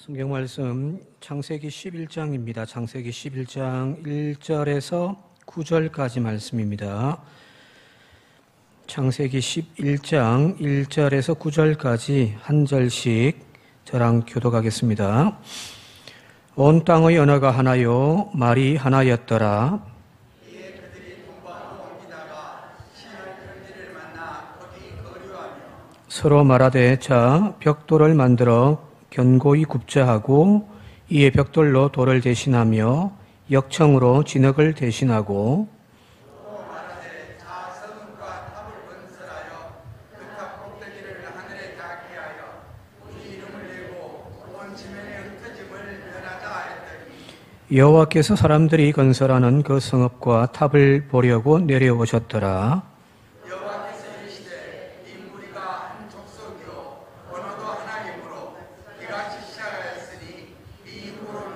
성경 말씀 창세기 11장입니다. 창세기 11장 1절에서 9절까지 말씀입니다. 창세기 11장 1절에서 9절까지 한 절씩 저랑 교독하겠습니다. 온 땅의 언어가 하나요 말이 하나였더라. 이에 그들이 동방으로 옮기다가 신을 편지를 만나 거기 거류하며 서로 말하되 자 벽돌을 만들어 견고히 굽자 하고 이에 벽돌로 돌을 대신하며 역청으로 진흙을 대신하고 또 말하되 자 성읍과 탑을 건설하여 그 탑 꼭대기를 하늘에 닿게 하여 우리 이름을 내고 온 지면에 흩어짐을 면하자 하였더니 여호와께서 사람들이 건설하는 그 성읍과 탑을 보려고 내려오셨더라. 여호와께서 이르시되 인구리가 한 족속이요 언어도 하나이므로 이같이 시작하였으니 이 이후로는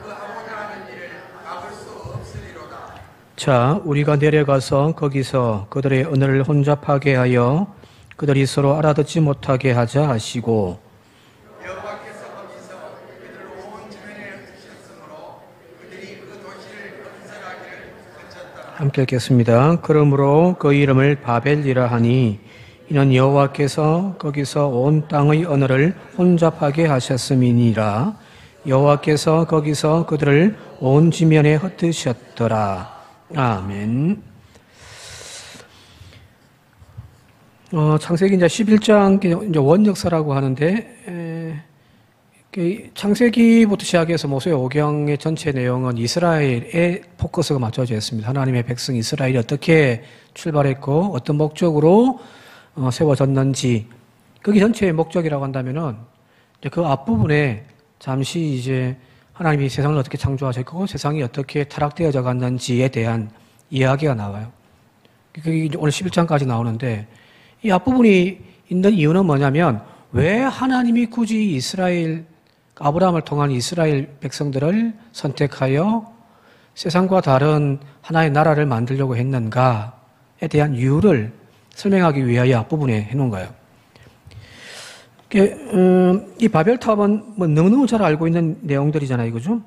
그 하고자 하는 일을 막을 수 없으리로다. 자, 우리가 내려가서 거기서 그들의 언어를 혼잡하게 하여 그들이 서로 알아듣지 못하게 하자 하시고 여호와께서 거기서 그들을 온 지면에 흩으셨으므로 그들이 그 도시를 건설하기를 그쳤더라. 함께 읽겠습니다. 그러므로 그 이름을 바벨이라 하니 이는 여호와께서 거기서 온 땅의 언어를 혼잡하게 하셨음이니라. 여호와께서 거기서 그들을 온 지면에 흩으셨더라. 아멘. 창세기 이제 11장 이제 원역사라고 하는데 창세기부터 시작해서 모세오경의 전체 내용은 이스라엘에 포커스가 맞춰져 있습니다. 하나님의 백성 이스라엘이 어떻게 출발했고 어떤 목적으로 세워졌는지 그게 전체의 목적이라고 한다면은 그 앞부분에 잠시 이제 하나님이 세상을 어떻게 창조하셨고 세상이 어떻게 타락되어져 갔는지에 대한 이야기가 나와요. 그게 오늘 11장까지 나오는데 이 앞부분이 있는 이유는 뭐냐면 왜 하나님이 굳이 아브라함을 통한 이스라엘 백성들을 선택하여 세상과 다른 하나의 나라를 만들려고 했는가에 대한 이유를 설명하기 위하여 앞부분에 해놓은 거예요. 이 바벨탑은 뭐 너무너무 잘 알고 있는 내용들이잖아요, 그죠?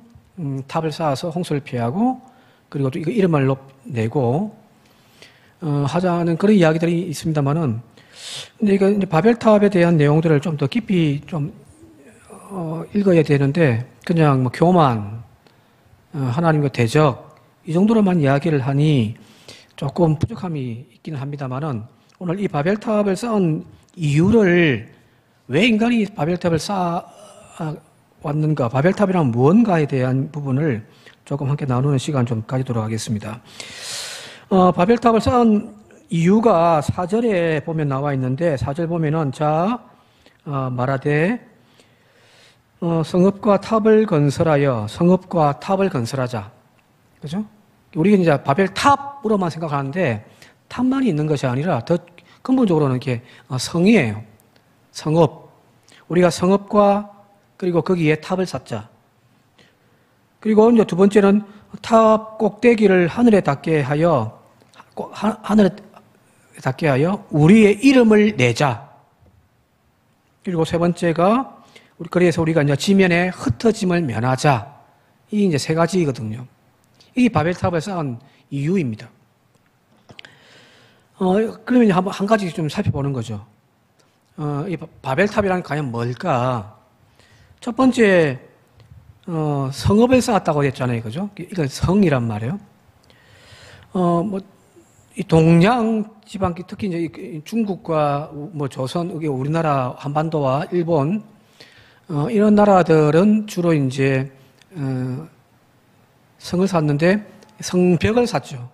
탑을 쌓아서 홍수를 피하고 그리고 또 이거 이름을 내고 하자는 그런 이야기들이 있습니다만은 근데 이거 이제 바벨탑에 대한 내용들을 좀 더 깊이 좀 읽어야 되는데 그냥 뭐 교만, 하나님과 대적 이 정도로만 이야기를 하니 조금 부족함이 있기는 합니다만은 오늘 이 바벨탑을 쌓은 이유를 왜 인간이 바벨탑을 쌓아왔는가, 바벨탑이란 무언가에 대한 부분을 조금 함께 나누는 시간 좀 가지도록 하겠습니다. 바벨탑을 쌓은 이유가 4절에 보면 나와 있는데 4절 보면은 말하되 성읍과 탑을 건설하여 성읍과 탑을 건설하자. 그죠? 우리가 이제 바벨탑으로만 생각하는데 탑만이 있는 것이 아니라 더 근본적으로는 이렇게 성이에요. 성읍. 우리가 성읍과 그리고 거기에 탑을 쌓자. 그리고 이제 두 번째는 탑 꼭대기를 하늘에 닿게 하여 우리의 이름을 내자. 그리고 세 번째가 그래서 우리가 이제 지면에 흩어짐을 면하자. 이 이제 세 가지거든요. 이 바벨탑을 쌓은 이유입니다. 그러면 한 가지 좀 살펴보는 거죠. 이 바벨탑이란 과연 뭘까? 첫 번째, 성읍을 쌓았다고 했잖아요. 그죠? 이건 성이란 말이에요. 이 동양 지방, 특히 이제 중국과 조선, 우리나라 한반도와 일본, 이런 나라들은 주로 이제, 성을 쌓는데 성벽을 쌓죠.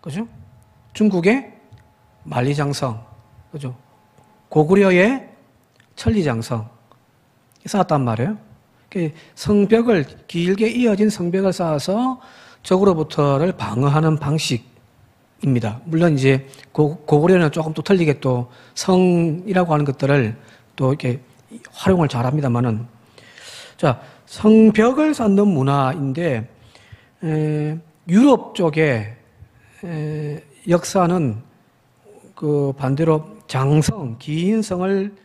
그죠? 중국의 만리장성. 그죠? 고구려의 천리장성 쌓았단 말이에요. 성벽을 길게 이어진 성벽을 쌓아서 적으로부터를 방어하는 방식입니다. 물론 이제 고구려는 조금 또 틀리게 또 성이라고 하는 것들을 또 이렇게 활용을 잘합니다만은 자 성벽을 쌓는 문화인데 유럽 쪽의 역사는 그 반대로 장성, 긴 성을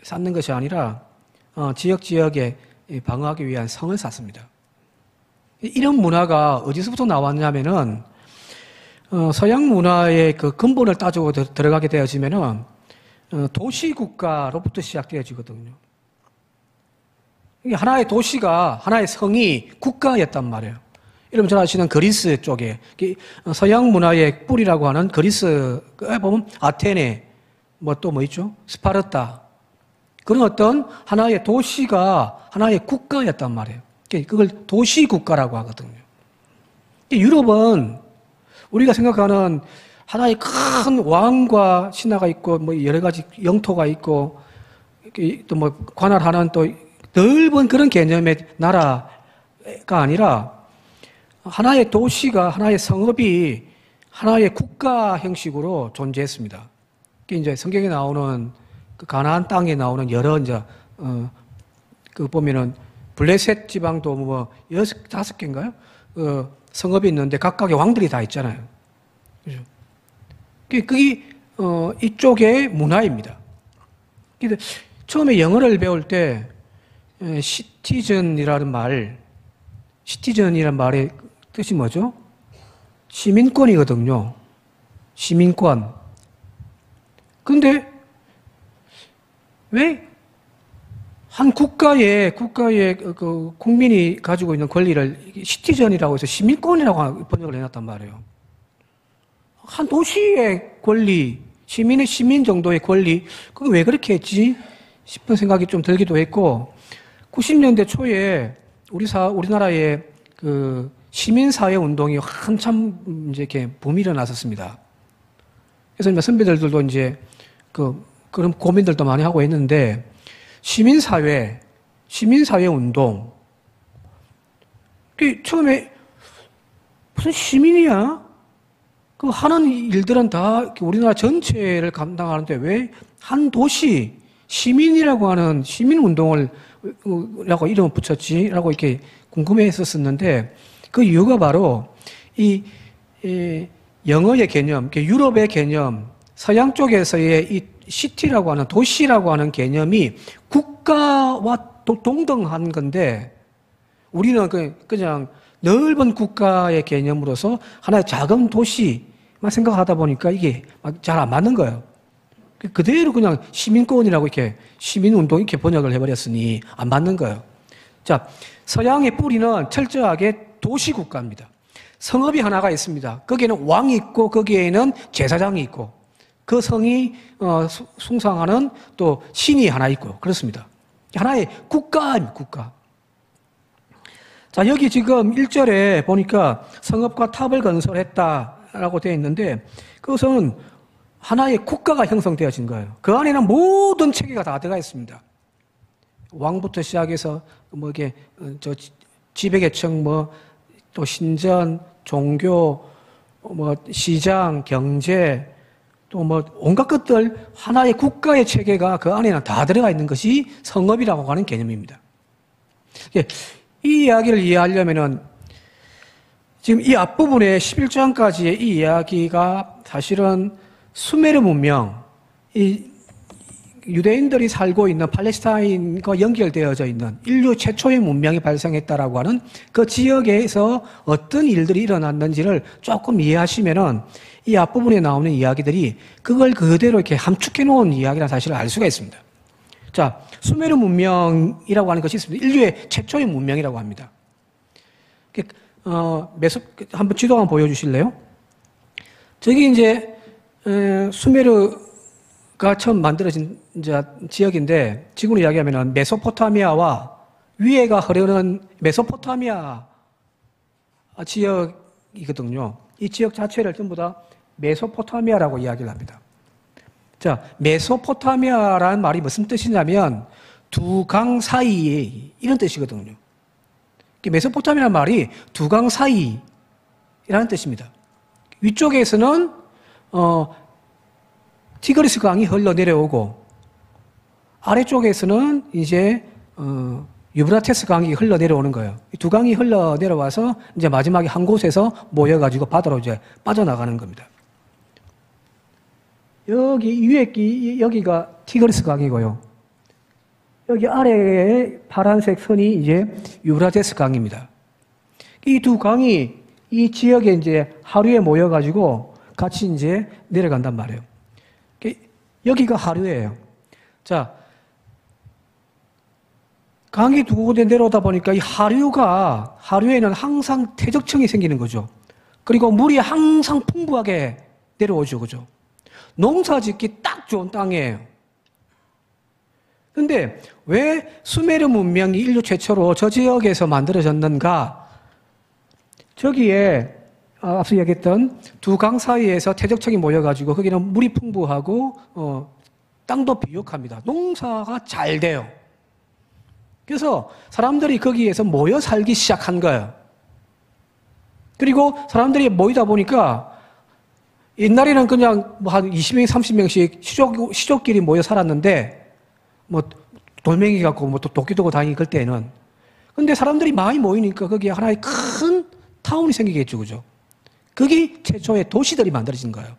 쌓는 것이 아니라 지역에 방어하기 위한 성을 쌓습니다. 이런 문화가 어디서부터 나왔냐면은 서양 문화의 그 근본을 따지고 들어가게 되어지면은 도시국가로부터 시작되어지거든요. 하나의 도시가, 하나의 성이 국가였단 말이에요. 여러분 잘 아시는 그리스 쪽에 서양 문화의 뿌리라고 하는 그리스에 보면 아테네, 뭐 있죠? 스파르타. 그런 어떤 하나의 도시가 하나의 국가였단 말이에요. 그걸 도시국가라고 하거든요. 유럽은 우리가 생각하는 하나의 큰 왕과 신하가 있고, 뭐 여러 가지 영토가 있고, 또 뭐 관할하는 또 넓은 그런 개념의 나라가 아니라 하나의 도시가, 하나의 성읍이 하나의 국가 형식으로 존재했습니다. 이제 성경에 나오는 그 가나안 땅에 나오는 여러 이제 그 보면은 블레셋 지방도 뭐 5개인가요? 성읍이 있는데 각각의 왕들이 다 있잖아요. 그죠? 그게 이쪽의 문화입니다. 근데 처음에 영어를 배울 때 시티즌이라는 말의 뜻이 뭐죠? 시민권이거든요. 시민권. 근데 왜 한 국가의 그 국민이 가지고 있는 권리를 시티즌이라고 해서 시민권이라고 번역을 해놨단 말이에요. 한 도시의 권리, 시민 정도의 권리, 그거 왜 그렇게 했지? 싶은 생각이 좀 들기도 했고, 90년대 초에 우리나라의 그 시민사회 운동이 한참 이제 이렇게 붐이 일어났었습니다. 그래서 선배들도 이제 그런 고민들도 많이 하고 있는데, 시민사회 운동. 처음에 무슨 시민이야? 그 하는 일들은 다 우리나라 전체를 감당하는데 왜 한 도시, 시민이라고 하는 시민운동을 라고 이름을 붙였지? 라고 이렇게 궁금해 했었는데 그 이유가 바로 이 영어의 개념, 유럽의 개념, 서양 쪽에서의 이 시티라고 하는 도시라고 하는 개념이 국가와 동등한 건데 우리는 그냥 넓은 국가의 개념으로서 하나의 작은 도시만 생각하다 보니까 이게 잘 안 맞는 거예요. 그대로 그냥 시민권이라고 이렇게 시민운동 이렇게 번역을 해버렸으니 안 맞는 거예요. 자, 서양의 뿌리는 철저하게 도시국가입니다. 성읍이 하나가 있습니다. 거기에는 왕이 있고 거기에는 제사장이 있고 그 성이 숭상하는 또 신이 하나 있고 그렇습니다. 하나의 국가입니다. 국가. 자, 여기 지금 1절에 보니까 성읍과 탑을 건설했다라고 되어 있는데 그것은 하나의 국가가 형성되어진 거예요. 그 안에는 모든 체계가 다 들어가 있습니다. 왕부터 시작해서 뭐 이게 지배계층 또 신전, 종교, 시장, 경제 또 온갖 것들 하나의 국가의 체계가 그 안에는 다 들어가 있는 것이 성읍이라고 하는 개념입니다. 이 이야기를 이해하려면은 지금 이 앞부분에 11장까지의 이 이야기가 사실은 수메르 문명, 이 유대인들이 살고 있는 팔레스타인과 연결되어져 있는 인류 최초의 문명이 발생했다라고 하는 그 지역에서 어떤 일들이 일어났는지를 조금 이해하시면은 이 앞부분에 나오는 이야기들이 그걸 그대로 이렇게 함축해 놓은 이야기라는 사실을 알 수가 있습니다. 자, 수메르 문명이라고 하는 것이 있습니다. 인류의 최초의 문명이라고 합니다. 한번 지도 한번 보여주실래요? 저기 이제 수메르가 처음 만들어진 이제 지역인데 지금으로 이야기하면 메소포타미아와 위에가 흐르는 메소포타미아 지역이거든요. 이 지역 자체를 전부 다 메소포타미아라고 이야기를 합니다. 자, 메소포타미아라는 말이 무슨 뜻이냐면 두 강 사이에 이런 뜻이거든요. 메소포타미아라는 말이 두 강 사이라는 뜻입니다. 위쪽에서는 티그리스 강이 흘러내려오고 아래쪽에서는 이제 유브라테스 강이 흘러내려오는 거예요. 이 두 강이 흘러내려와서 이제 마지막에 한 곳에서 모여가지고 바다로 이제 빠져나가는 겁니다. 여기 위에 여기가 티그리스 강이고요. 여기 아래에 파란색 선이 이제 유브라데스 강입니다. 이 두 강이 이 지역에 이제 하류에 모여가지고 같이 이제 내려간단 말이에요. 여기가 하류예요. 자, 강이 두 곳에 내려오다 보니까 이 하류에는 항상 퇴적층이 생기는 거죠. 그리고 물이 항상 풍부하게 내려오죠. 그죠? 농사 짓기 딱 좋은 땅이에요. 근데 왜 수메르 문명이 인류 최초로 저 지역에서 만들어졌는가? 저기에 앞서 얘기했던 두 강 사이에서 퇴적층이 모여가지고 거기는 물이 풍부하고 땅도 비옥합니다. 농사가 잘 돼요. 그래서 사람들이 거기에서 모여 살기 시작한 거예요. 그리고 사람들이 모이다 보니까 옛날에는 그냥 뭐 한 20명, 30명씩 시족끼리 모여 살았는데 뭐 돌멩이 갖고 뭐 또 도끼 들고 다니기 그때는. 근데 사람들이 많이 모이니까 거기에 하나의 큰 타운이 생기겠죠. 그죠? 거기 최초의 도시들이 만들어진 거예요.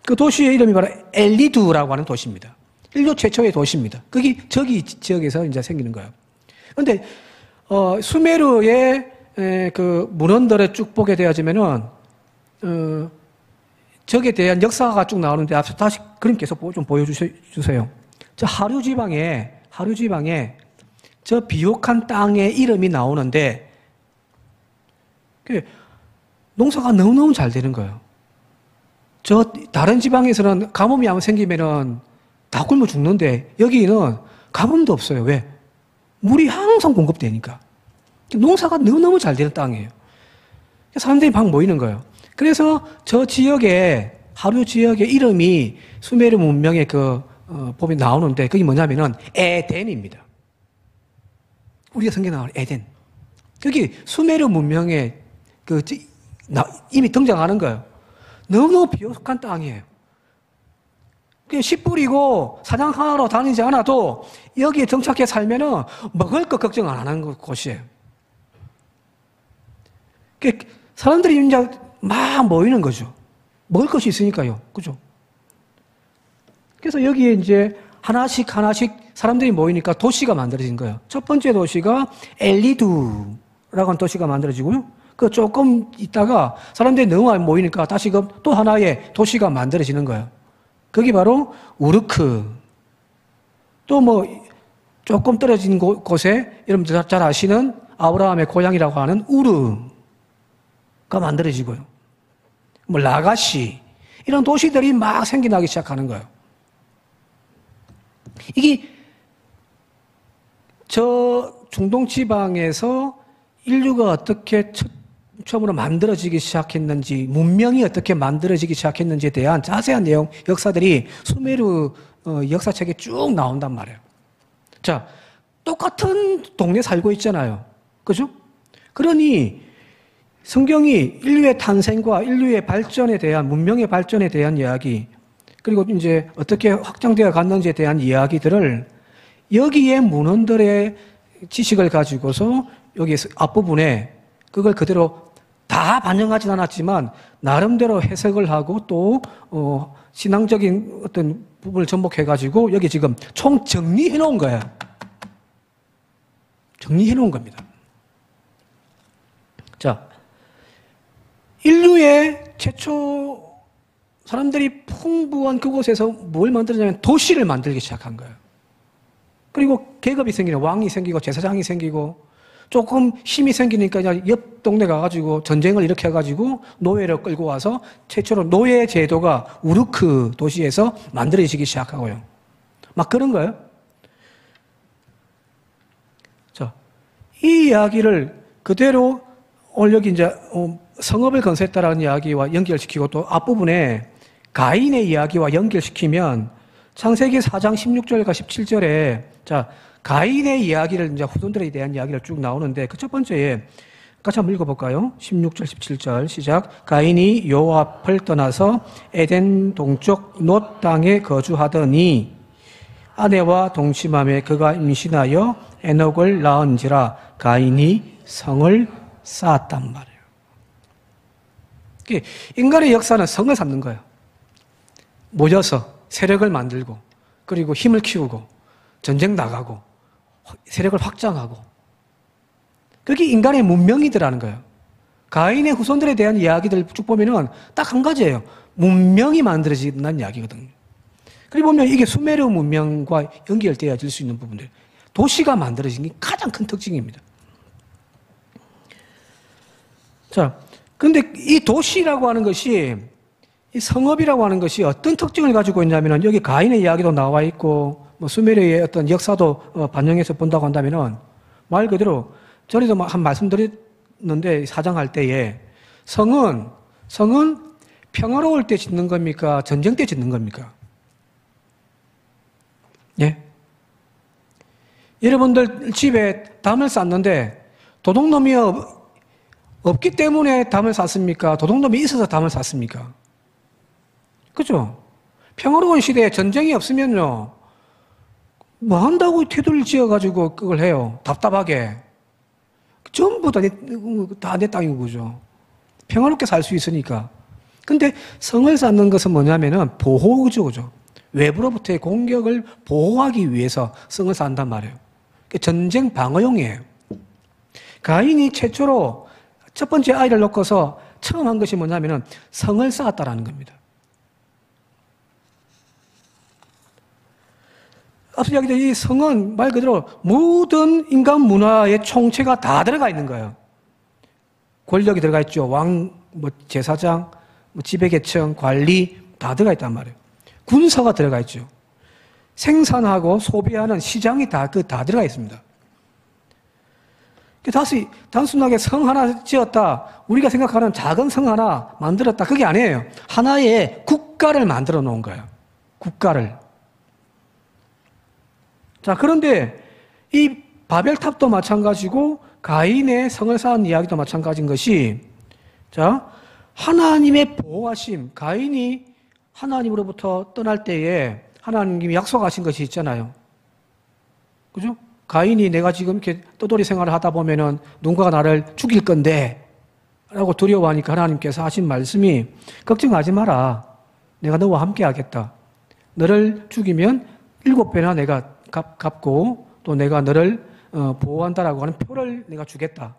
그 도시의 이름이 바로 엘리두라고 하는 도시입니다. 인류 최초의 도시입니다. 저기 지역에서 이제 생기는 거예요. 그런데 수메르의 그 문헌들을 쭉 보게 되어지면은 저기에 대한 역사가 쭉 나오는데 앞서 다시 그림 계속 좀 보여주세요. 저 하류 지방에 저 비옥한 땅의 이름이 나오는데 농사가 너무너무 잘 되는 거예요. 저 다른 지방에서는 가뭄이 한번 생기면은 다 굶어 죽는데 여기는 가뭄도 없어요. 왜? 물이 항상 공급되니까. 농사가 너무너무 잘 되는 땅이에요. 사람들이 막 모이는 거예요. 그래서 저 지역에 하류 지역의 이름이 수메르 문명의 법이 나오는데 그게 뭐냐면은 에덴입니다. 우리가 성경에 나오는 에덴. 그게 수메르 문명의 이미 등장하는 거예요. 너무너무 비옥한 땅이에요. 씨 뿌리고 사냥하러 다니지 않아도 여기에 정착해 살면은 먹을 것 걱정 안 하는 곳이에요. 사람들이 이제 막 모이는 거죠. 먹을 것이 있으니까요. 그죠? 그래서 여기에 이제 하나씩 사람들이 모이니까 도시가 만들어진 거예요. 첫 번째 도시가 엘리두라고 하는 도시가 만들어지고요. 그 조금 있다가 사람들이 너무 많이 모이니까 다시금 또 하나의 도시가 만들어지는 거예요. 그게 바로 우르크. 또 뭐 조금 떨어진 곳에 여러분들 잘 아시는 아브라함의 고향이라고 하는 우르가 만들어지고요. 뭐 라가시 이런 도시들이 막 생겨나기 시작하는 거예요. 이게 저 중동 지방에서 인류가 어떻게 처음으로 만들어지기 시작했는지, 문명이 어떻게 만들어지기 시작했는지에 대한 자세한 내용, 역사들이 수메르 역사책에 쭉 나온단 말이에요. 자, 똑같은 동네 살고 있잖아요. 그죠? 그러니 성경이 인류의 탄생과 인류의 발전에 대한, 문명의 발전에 대한 이야기, 그리고 이제 어떻게 확장되어 갔는지에 대한 이야기들을 여기에 문헌들의 지식을 가지고서 여기 앞부분에 그걸 그대로 다 반영하진 않았지만 나름대로 해석을 하고 또 신앙적인 어떤 부분을 접목해가지고 여기 지금 총 정리해 놓은 거예요. 정리해 놓은 겁니다. 자, 인류의 최초 사람들이 풍부한 그곳에서 뭘 만들었냐면 도시를 만들기 시작한 거예요. 그리고 계급이 생기는 왕이 생기고 제사장이 생기고 조금 힘이 생기니까 옆 동네 가가지고 전쟁을 일으켜가지고 노예를 끌고 와서 최초로 노예 제도가 우르크 도시에서 만들어지기 시작하고요. 막 그런 거예요. 자, 이 이야기를 그대로 여기 이제 성읍을 건설했다라는 이야기와 연결시키고 또 앞부분에 가인의 이야기와 연결시키면 창세기 4장 16절과 17절에 자, 가인의 이야기를 이제 후손들에 대한 이야기를 쭉 나오는데 그 첫 번째에 같이 한번 읽어볼까요? 16절, 17절 시작. 가인이 여호와 앞을 떠나서 에덴 동쪽 놋 땅에 거주하더니 아내와 동침함에 그가 임신하여 에녹을 낳은지라 가인이 성을 쌓았단 말이에요. 인간의 역사는 성을 쌓는 거예요. 모여서 세력을 만들고 그리고 힘을 키우고 전쟁 나가고 세력을 확장하고 그게 인간의 문명이더라는 거예요. 가인의 후손들에 대한 이야기들 쭉 보면은 딱 한 가지예요. 문명이 만들어진다는 이야기거든요. 그리고 보면 이게 수메르 문명과 연결되어질 수 있는 부분들. 도시가 만들어진 게 가장 큰 특징입니다. 자, 근데 이 도시라고 하는 것이, 이 성읍이라고 하는 것이 어떤 특징을 가지고 있냐면은 여기 가인의 이야기도 나와 있고, 뭐 수메르의 어떤 역사도 반영해서 본다고 한다면은 말 그대로 전에도 한 말씀 드렸는데 사장할 때에 성은 평화로울 때 짓는 겁니까? 전쟁 때 짓는 겁니까? 예? 여러분들 집에 담을 쌌는데 도둑놈이 없기 때문에 담을 쌌습니까? 도둑놈이 있어서 담을 쌌습니까? 그죠? 평화로운 시대에 전쟁이 없으면요, 뭐 한다고 테두리를 지어가지고 그걸 해요. 답답하게. 전부 다 내 땅인 거죠. 평화롭게 살 수 있으니까. 근데 성을 쌓는 것은 뭐냐면은 보호죠, 그죠? 외부로부터의 공격을 보호하기 위해서 성을 쌓는단 말이에요. 전쟁 방어용이에요. 가인이 최초로 첫 번째 아이를 놓고서 처음 한 것이 뭐냐면은 성을 쌓았다라는 겁니다. 앞서 이야기했던 이 성은 말 그대로 모든 인간 문화의 총체가 다 들어가 있는 거예요. 권력이 들어가 있죠. 왕, 제사장, 지배계층, 관리 다 들어가 있단 말이에요. 군사가 들어가 있죠. 생산하고 소비하는 시장이 다 들어가 있습니다. 다시 단순하게 성 하나 지었다, 우리가 생각하는 작은 성 하나 만들었다, 그게 아니에요. 하나의 국가를 만들어 놓은 거예요. 국가를. 자, 그런데 이 바벨탑도 마찬가지고 가인의 성을 쌓은 이야기도 마찬가지인 것이, 자, 하나님의 보호하심, 가인이 하나님으로부터 떠날 때에 하나님이 약속하신 것이 있잖아요. 그죠? 가인이 내가 지금 이렇게 떠돌이 생활을 하다 보면은 누군가가 나를 죽일 건데 라고 두려워하니까 하나님께서 하신 말씀이, 걱정하지 마라. 내가 너와 함께 하겠다. 너를 죽이면 7배나 내가 갚고 또 내가 너를 보호한다라고 하는 표를 내가 주겠다.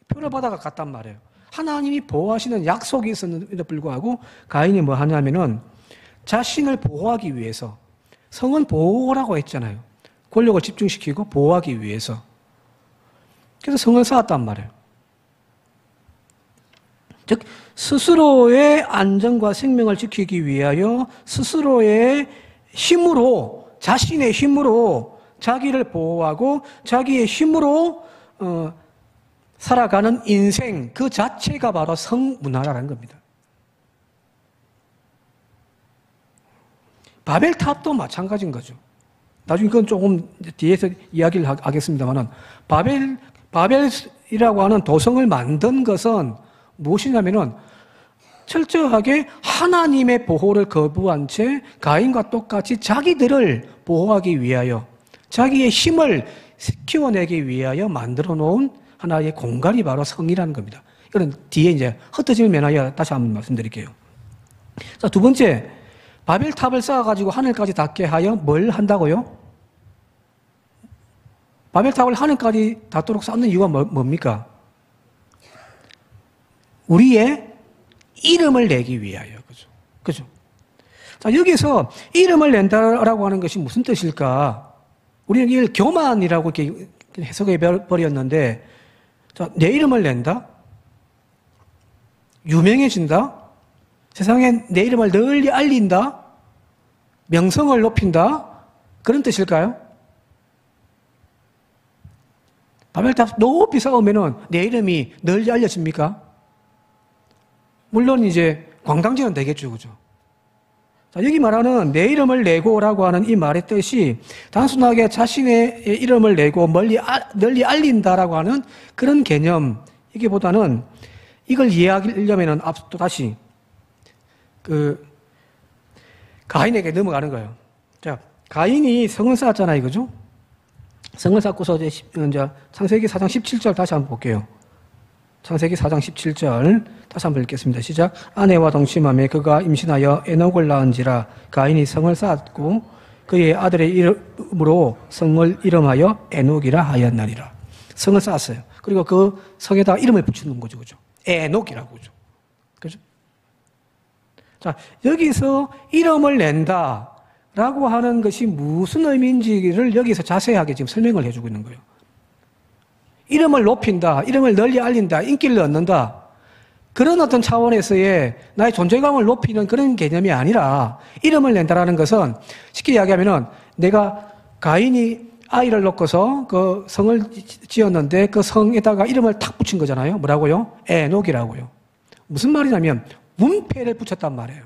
표를 받아가 갔단 말이에요. 하나님이 보호하시는 약속이 있었는데도 불구하고 가인이 뭐 하냐면은 자신을 보호하기 위해서, 성은 보호라고 했잖아요. 권력을 집중시키고 보호하기 위해서. 그래서 성을 쌓았단 말이에요. 즉 스스로의 안전과 생명을 지키기 위하여 스스로의 힘으로, 자신의 힘으로 자기를 보호하고 자기의 힘으로 살아가는 인생 그 자체가 바로 성문화라는 겁니다. 바벨탑도 마찬가지인 거죠. 나중에 그건 조금 뒤에서 이야기를 하겠습니다만은 바벨이라고 하는 도성을 만든 것은 무엇이냐면은 철저하게 하나님의 보호를 거부한 채 가인과 똑같이 자기들을 보호하기 위하여 자기의 힘을 키워내기 위하여 만들어 놓은 하나의 공간이 바로 성이라는 겁니다. 이건 뒤에 이제 흩어짐을 면하여 다시 한번 말씀드릴게요. 자, 두 번째, 바벨탑을 쌓아가지고 하늘까지 닿게 하여 뭘 한다고요? 바벨탑을 하늘까지 닿도록 쌓는 이유가 뭡니까? 우리의 이름을 내기 위하여. 그죠? 그죠? 자, 여기서 이름을 낸다라고 하는 것이 무슨 뜻일까? 우리는 이걸 교만이라고 이렇게 해석해 버렸는데, 자, 내 이름을 낸다? 유명해진다? 세상에 내 이름을 널리 알린다? 명성을 높인다? 그런 뜻일까요? 바벨탑 높이 쌓으면은 내 이름이 널리 알려집니까? 물론 이제 관광지는 되겠죠, 그죠? 자, 여기 말하는 내 이름을 내고라고 하는 이 말의 뜻이 단순하게 자신의 이름을 내고 널리 알린다라고 하는 그런 개념이기보다는 이걸 이해하려면은 또 다시 가인에게 넘어가는 거예요. 자, 가인이 성을 쌓았잖아요, 그죠? 성을 쌓고서 이제 창세기 4장 17절 다시 한번 볼게요. 창세기 4장 17절 다시 한번 읽겠습니다. 시작. 아내와 동침하며 그가 임신하여 에녹을 낳은지라 가인이 성을 쌓았고 그의 아들의 이름으로 성을 이름하여 에녹이라 하였나니라. 성을 쌓았어요. 그리고 그 성에다가 이름을 붙이는 거죠. 그죠? 에녹이라고 그죠? 그죠? 자, 여기서 이름을 낸다라고 하는 것이 무슨 의미인지를 여기서 자세하게 지금 설명을 해주고 있는 거예요. 이름을 높인다, 이름을 널리 알린다, 인기를 얻는다. 그런 어떤 차원에서의 나의 존재감을 높이는 그런 개념이 아니라 이름을 낸다라는 것은 쉽게 이야기하면은 내가 가인이 아이를 놓고서 그 성을 지었는데 그 성에다가 이름을 탁 붙인 거잖아요. 뭐라고요? 에녹이라고요. 무슨 말이냐면 문패를 붙였단 말이에요.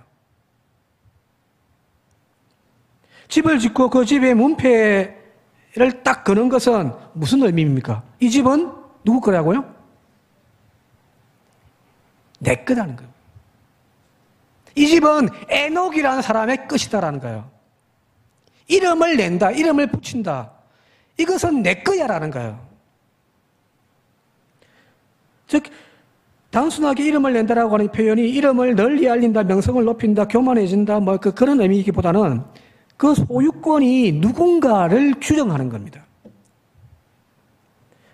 집을 짓고 그 집에 문패를 딱 거는 것은 무슨 의미입니까? 이 집은 누구 거라고요? 내 거라는 거예요. 이 집은 에녹이라는 사람의 것이다라는 거예요. 이름을 낸다, 이름을 붙인다. 이것은 내 거야라는 거예요. 즉, 단순하게 이름을 낸다라고 하는 표현이 이름을 널리 알린다, 명성을 높인다, 교만해진다, 뭐 그런 의미이기보다는 그 소유권이 누군가를 규정하는 겁니다.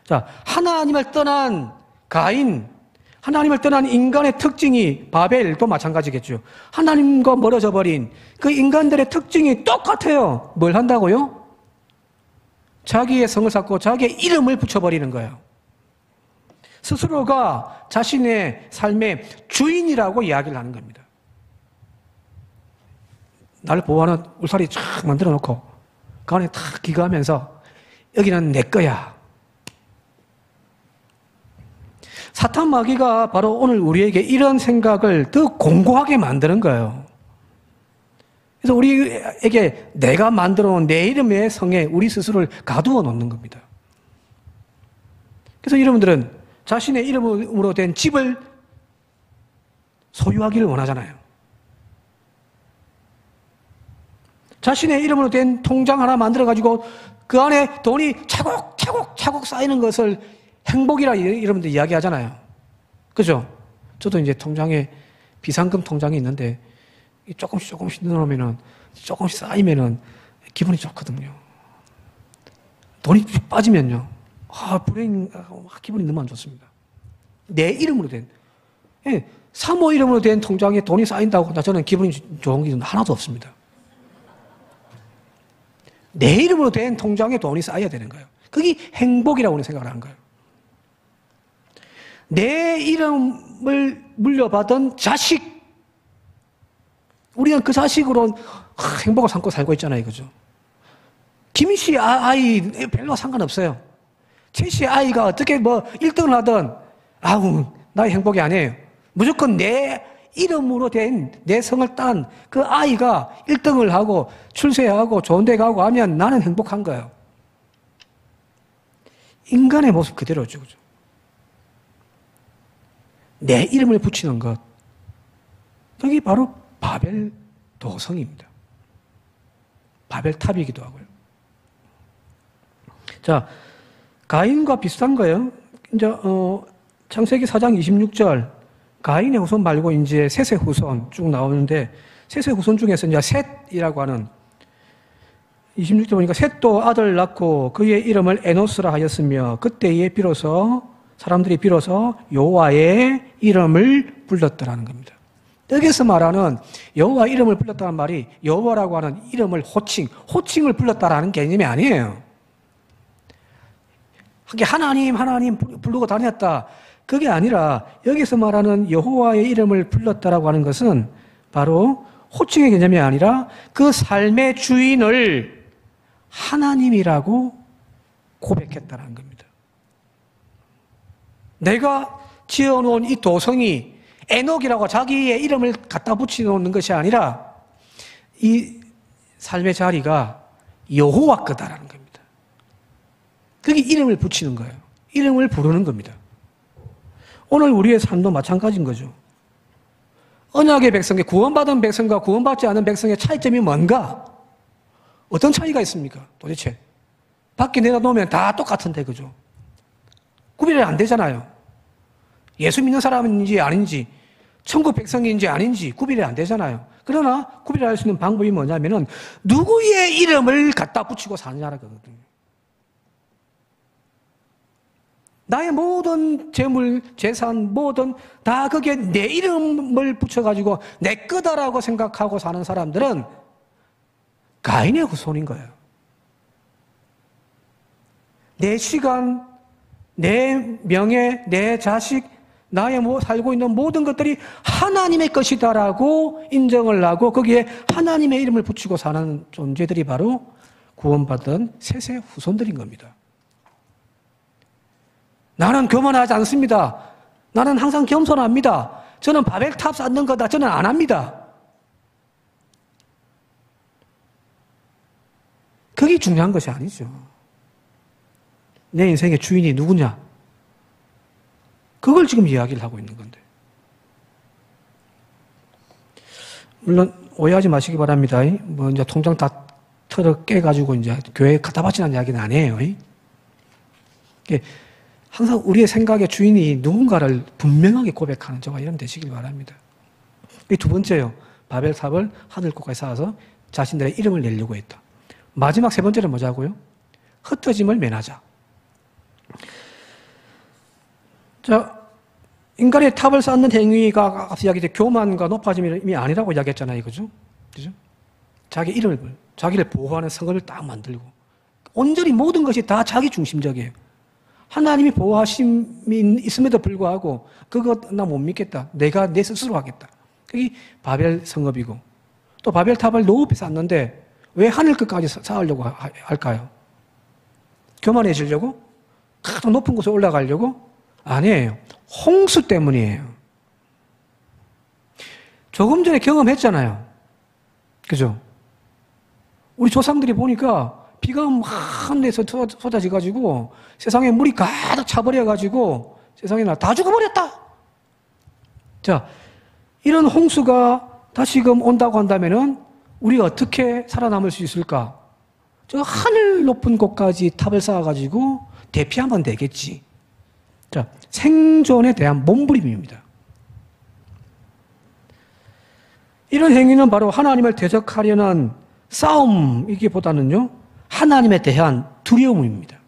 자, 하나님을 떠난 가인, 하나님을 떠난 인간의 특징이 바벨도 마찬가지겠죠. 하나님과 멀어져 버린 그 인간들의 특징이 똑같아요. 뭘 한다고요? 자기의 성을 쌓고 자기의 이름을 붙여버리는 거예요. 스스로가 자신의 삶의 주인이라고 이야기를 하는 겁니다. 나를 보호하는 울타리 쫙 만들어 놓고 그 안에 탁 기거하면서 여기는 내 거야. 사탄 마귀가 바로 오늘 우리에게 이런 생각을 더 공고하게 만드는 거예요. 그래서 우리에게 내가 만들어 놓은 내 이름의 성에 우리 스스로를 가두어 놓는 겁니다. 그래서 여러분들은 자신의 이름으로 된 집을 소유하기를 원하잖아요. 자신의 이름으로 된 통장 하나 만들어가지고 그 안에 돈이 차곡차곡 쌓이는 것을 행복이라 여러분들 이야기하잖아요. 그죠? 저도 이제 통장에 비상금 통장이 있는데 조금씩 넣어놓으면은 조금씩 쌓이면은 기분이 좋거든요. 돈이 빠지면요. 기분이 너무 안 좋습니다. 내 이름으로 된, 사모 이름으로 된 통장에 돈이 쌓인다고 저는 기분이 좋은 게 하나도 없습니다. 내 이름으로 된 통장에 돈이 쌓여야 되는 거예요. 그게 행복이라고 생각을 하는 거예요. 내 이름을 물려받은 자식, 우리는 그 자식으로 행복을 삼고 살고 있잖아요. 그죠? 김 씨 아이 별로 상관없어요. 최 씨 아이가 어떻게 1등을 하든 나의 행복이 아니에요. 무조건 내 이름으로 된 내 성을 딴 그 아이가 1등을 하고 출세하고 좋은 데 가고 하면 나는 행복한 거예요. 인간의 모습 그대로죠. 그죠? 내 이름을 붙이는 것, 그게 바로 바벨 도성입니다. 바벨탑이기도 하고요. 자, 가인과 비슷한 거예요. 이제 창세기 4장 26절 가인의 후손 말고 이제 셋의 후손 쭉 나오는데 셋의 후손 중에서 이제 셋이라고 하는 26절 보니까 셋도 아들 낳고 그의 이름을 에노스라 하였으며 그때에 사람들이 비로소 여호와의 이름을 불렀더라는 겁니다. 여기서 말하는 여호와 이름을 불렀다는 말이 여호와라고 하는 이름을 호칭을 불렀다라는 개념이 아니에요. 하나님 부르고 다녔다. 그게 아니라 여기서 말하는 여호와의 이름을 불렀다라고 하는 것은 바로 호칭의 개념이 아니라 그 삶의 주인을 하나님이라고 고백했다는 겁니다. 내가 지어놓은 이 도성이 에녹이라고 자기의 이름을 갖다 붙여놓는 것이 아니라 이 삶의 자리가 여호와 거다라는 겁니다. 그게 이름을 붙이는 거예요. 이름을 부르는 겁니다. 오늘 우리의 삶도 마찬가지인 거죠. 언약의 백성의 구원받은 백성과 구원받지 않은 백성의 차이점이 뭔가? 어떤 차이가 있습니까? 도대체 밖에 내다놓으면 다 똑같은데 그죠? 구별이 안 되잖아요. 예수 믿는 사람인지 아닌지 천국 백성인지 아닌지 구별이 안 되잖아요. 그러나 구별할 수 있는 방법이 뭐냐면은 누구의 이름을 갖다 붙이고 사느냐라 그거거든요. 나의 모든 재물, 재산, 뭐든 다 거기에 내 이름을 붙여가지고 내 거다라고 생각하고 사는 사람들은 가인의 후손인 거예요. 내 시간, 내 명예, 내 자식, 나의 살고 있는 모든 것들이 하나님의 것이다라고 인정을 하고 거기에 하나님의 이름을 붙이고 사는 존재들이 바로 구원받은 셋의 후손들인 겁니다. 나는 교만하지 않습니다. 나는 항상 겸손합니다. 저는 바벨탑 쌓는 거다. 저는 안 합니다. 그게 중요한 것이 아니죠. 내 인생의 주인이 누구냐? 그걸 지금 이야기를 하고 있는 건데. 물론 오해하지 마시기 바랍니다. 뭐 이제 통장 다 털어 깨가지고 이제 교회에 갖다 바치는 이야기는 아니에요. 항상 우리의 생각의 주인이 누군가를 분명하게 고백하는 저와 이런 되시길 바랍니다. 이 두 번째요. 바벨탑을 하늘꽃까지 쌓아서 자신들의 이름을 내려고 했다. 마지막 세 번째는 뭐자고요? 흩어짐을 면하자. 자, 인간의 탑을 쌓는 행위가 앞서 이야기했듯이 교만과 높아짐이 아니라고 이야기했잖아요. 그죠? 자기 이름을, 자기를 보호하는 성읍을 딱 만들고 온전히 모든 것이 다 자기 중심적이에요. 하나님이 보호하심이 있음에도 불구하고 그거 나 못 믿겠다. 내가 내 스스로 하겠다. 그게 바벨 성읍이고 또 바벨탑을 높이 쌓는데 왜 하늘 끝까지 쌓으려고 할까요? 교만해지려고? 가장 높은 곳에 올라가려고? 아니에요. 홍수 때문이에요. 조금 전에 경험했잖아요. 그죠? 우리 조상들이 보니까 비가 막 하늘에서 쏟아져가지고 세상에 물이 가득 차버려가지고 세상에 다 죽어버렸다. 자, 이런 홍수가 다시금 온다고 한다면은 우리가 어떻게 살아남을 수 있을까? 저 하늘 높은 곳까지 탑을 쌓아가지고 대피하면 되겠지. 자, 생존에 대한 몸부림입니다. 이런 행위는 바로 하나님을 대적하려는 싸움이기보다는요, 하나님에 대한 두려움입니다.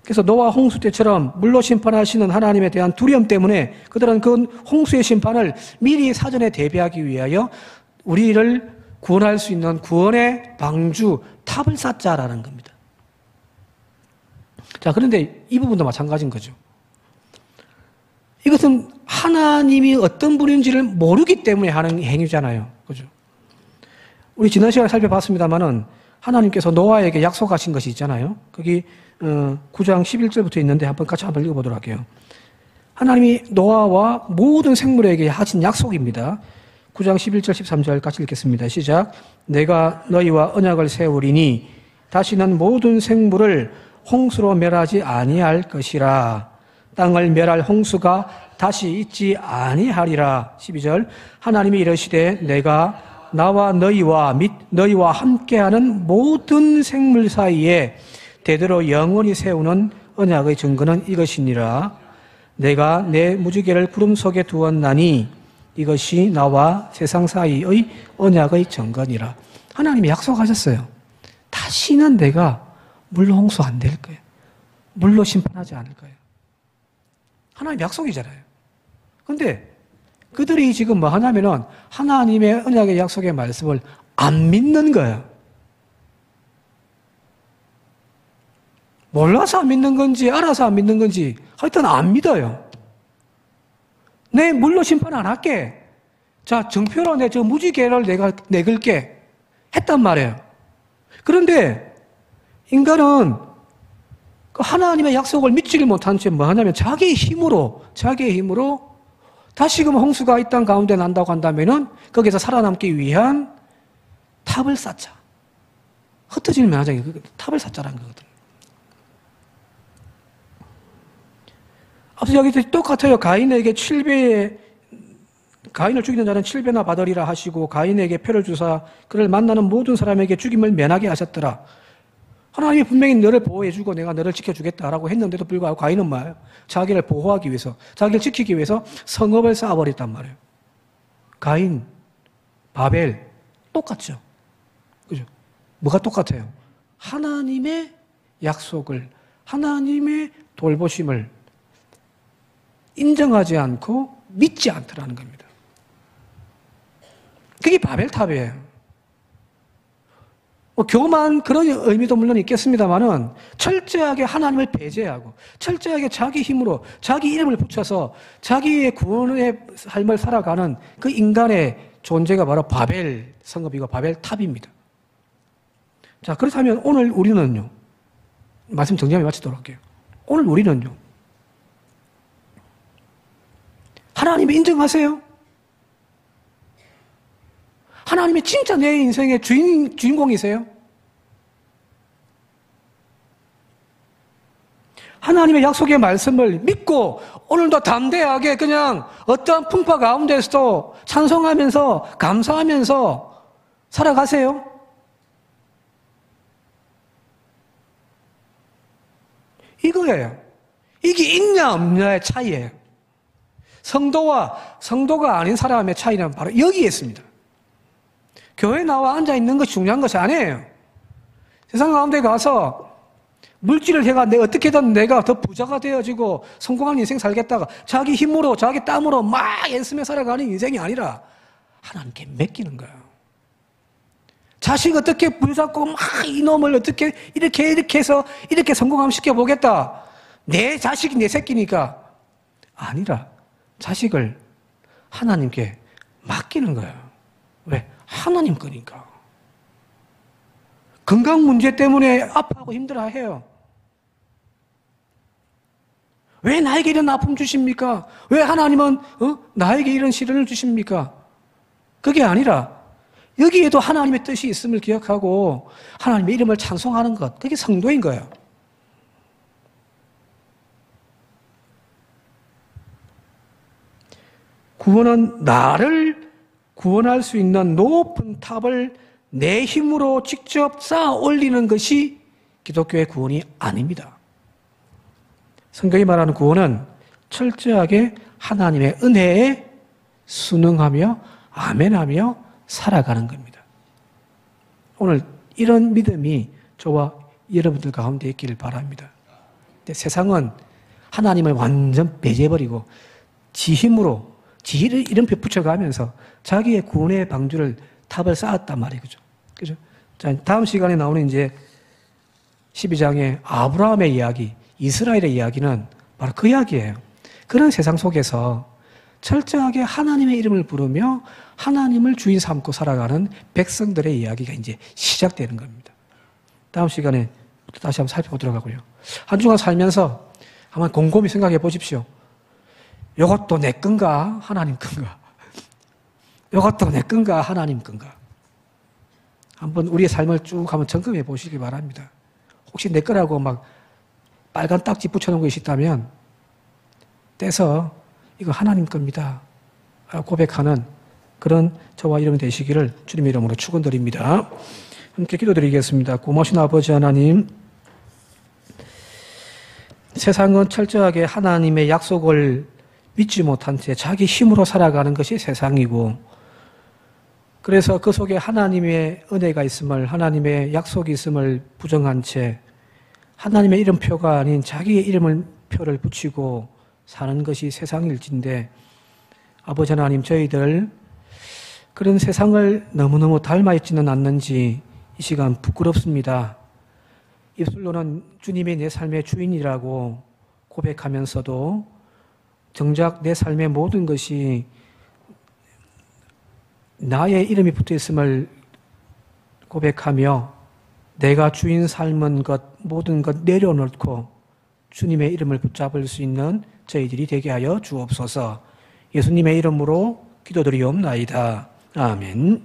그래서 노아 홍수 때처럼 물로 심판하시는 하나님에 대한 두려움 때문에 그들은 그 홍수의 심판을 미리 사전에 대비하기 위하여 우리를 구원할 수 있는 구원의 방주, 탑을 쌓자라는 겁니다. 자, 그런데 이 부분도 마찬가지인 거죠. 이것은 하나님이 어떤 분인지를 모르기 때문에 하는 행위잖아요. 그죠? 우리 지난 시간에 살펴봤습니다만은 하나님께서 노아에게 약속하신 것이 있잖아요. 거기 9장 11절부터 있는데 같이 한번 읽어보도록 할게요. 하나님이 노아와 모든 생물에게 하신 약속입니다. 9장 11절 13절 같이 읽겠습니다. 시작. 내가 너희와 언약을 세우리니 다시는 모든 생물을 홍수로 멸하지 아니할 것이라. 땅을 멸할 홍수가 다시 있지 아니하리라. 12절. 하나님이 이르시되 내가 나와 너희와 및 너희와 함께하는 모든 생물 사이에 대대로 영원히 세우는 언약의 증거는 이것이니라. 내가 내 무지개를 구름 속에 두었나니 이것이 나와 세상 사이의 언약의 증거니라. 하나님이 약속하셨어요. 다시는 내가 물로 홍수 안 될 거예요. 물로 심판하지 않을 거예요. 하나님 약속이잖아요. 그런데 그들이 지금 뭐 하냐면은 하나님의 언약의 약속의 말씀을 안 믿는 거예요. 몰라서 안 믿는 건지 알아서 안 믿는 건지 하여튼 안 믿어요. 내 물로 심판 안 할게. 자, 정표로 내 저 무지개를 내가 내걸게 했단 말이에요. 그런데 인간은 그 하나님의 약속을 믿지를 못한 채 뭐 하냐면 자기의 힘으로 다시금 홍수가 이 땅 가운데 난다고 한다면은 거기서 살아남기 위한 탑을 쌓자. 흩어지는 면하자니 탑을 쌓자라는 거거든요. 앞서 여기 똑같아요. 가인을 죽이는 자는 7배나 받으리라 하시고 가인에게 표를 주사 그를 만나는 모든 사람에게 죽임을 면하게 하셨더라. 하나님이 분명히 너를 보호해주고 내가 너를 지켜주겠다라고 했는데도 불구하고 가인은 뭐예요? 자기를 보호하기 위해서, 자기를 지키기 위해서 성읍을 쌓아버렸단 말이에요. 가인, 바벨 똑같죠. 그죠? 뭐가 똑같아요? 하나님의 약속을, 하나님의 돌보심을 인정하지 않고 믿지 않더라는 겁니다. 그게 바벨탑이에요. 교만 그런 의미도 물론 있겠습니다만은 철저하게 하나님을 배제하고 철저하게 자기 힘으로 자기 이름을 붙여서 자기의 구원의 삶을 살아가는 그 인간의 존재가 바로 바벨 성읍이고 바벨탑입니다. 자, 그렇다면 오늘 우리는요, 말씀 정리하며 마치도록 할게요. 오늘 우리는요, 하나님을 인정하세요? 하나님이 진짜 내 인생의 주인공이세요? 하나님의 약속의 말씀을 믿고 오늘도 담대하게 그냥 어떠한 풍파 가운데서도 찬송하면서 감사하면서 살아가세요? 이거예요. 이게 있냐 없냐의 차이예요. 성도와 성도가 아닌 사람의 차이는 바로 여기에 있습니다. 교회에 나와 앉아있는 것이 중요한 것이 아니에요. 세상 가운데 가서 물질을 해가 어떻게든 내가 더 부자가 되어지고 성공한 인생 살겠다가 자기 힘으로 자기 땀으로 막 애쓰며 살아가는 인생이 아니라 하나님께 맡기는 거예요. 자식 어떻게 부잡고 막 이놈을 어떻게 이렇게 해서 이렇게 성공함 시켜보겠다. 내 자식이 내 새끼니까 아니라 자식을 하나님께 맡기는 거예요. 왜? 하나님 거니까. 건강 문제 때문에 아파하고 힘들어해요. 왜 나에게 이런 아픔 주십니까? 왜 하나님은 나에게 이런 시련을 주십니까? 그게 아니라 여기에도 하나님의 뜻이 있음을 기억하고 하나님의 이름을 찬송하는 것, 그게 성도인 거예요. 구원은 나를 구원할 수 있는 높은 탑을 내 힘으로 직접 쌓아 올리는 것이 기독교의 구원이 아닙니다. 성경이 말하는 구원은 철저하게 하나님의 은혜에 순응하며 아멘하며 살아가는 겁니다. 오늘 이런 믿음이 저와 여러분들 가운데 있기를 바랍니다. 근데 세상은 하나님을 완전 배제해버리고 지 힘으로 지 이름 붙여가면서 자기의 구원의 방주를 탑을 쌓았단 말이에요. 그죠? 자, 다음 시간에 나오는 이제 12장의 아브라함의 이야기, 이스라엘의 이야기는 바로 그 이야기예요. 그런 세상 속에서 철저하게 하나님의 이름을 부르며 하나님을 주인 삼고 살아가는 백성들의 이야기가 이제 시작되는 겁니다. 다음 시간에 다시 한번 살펴보도록 하고요. 한 주간 살면서 한번 곰곰이 생각해 보십시오. 이것도 내 건가? 하나님 건가? 이것도 내 건가? 하나님 건가? 한번 우리의 삶을 쭉 한번 점검해 보시기 바랍니다. 혹시 내 거라고 막 빨간 딱지 붙여놓은 것이 있다면 떼서 이거 하나님 겁니다. 고백하는 그런 저와 여러분 되시기를 주님의 이름으로 축원드립니다. 함께 기도드리겠습니다. 고마우신 아버지 하나님, 세상은 철저하게 하나님의 약속을 믿지 못한 채 자기 힘으로 살아가는 것이 세상이고, 그래서 그 속에 하나님의 은혜가 있음을, 하나님의 약속이 있음을 부정한 채 하나님의 이름표가 아닌 자기의 이름표를 붙이고 사는 것이 세상일진데, 아버지 하나님, 저희들 그런 세상을 너무너무 닮아 있지는 않는지 이 시간 부끄럽습니다. 입술로는 주님이 내 삶의 주인이라고 고백하면서도 정작 내 삶의 모든 것이 나의 이름이 붙어 있음을 고백하며 내가 주인 삶은 것, 모든 것 내려놓고 주님의 이름을 붙잡을 수 있는 저희들이 되게 하여 주옵소서. 예수님의 이름으로 기도드리옵나이다. 아멘.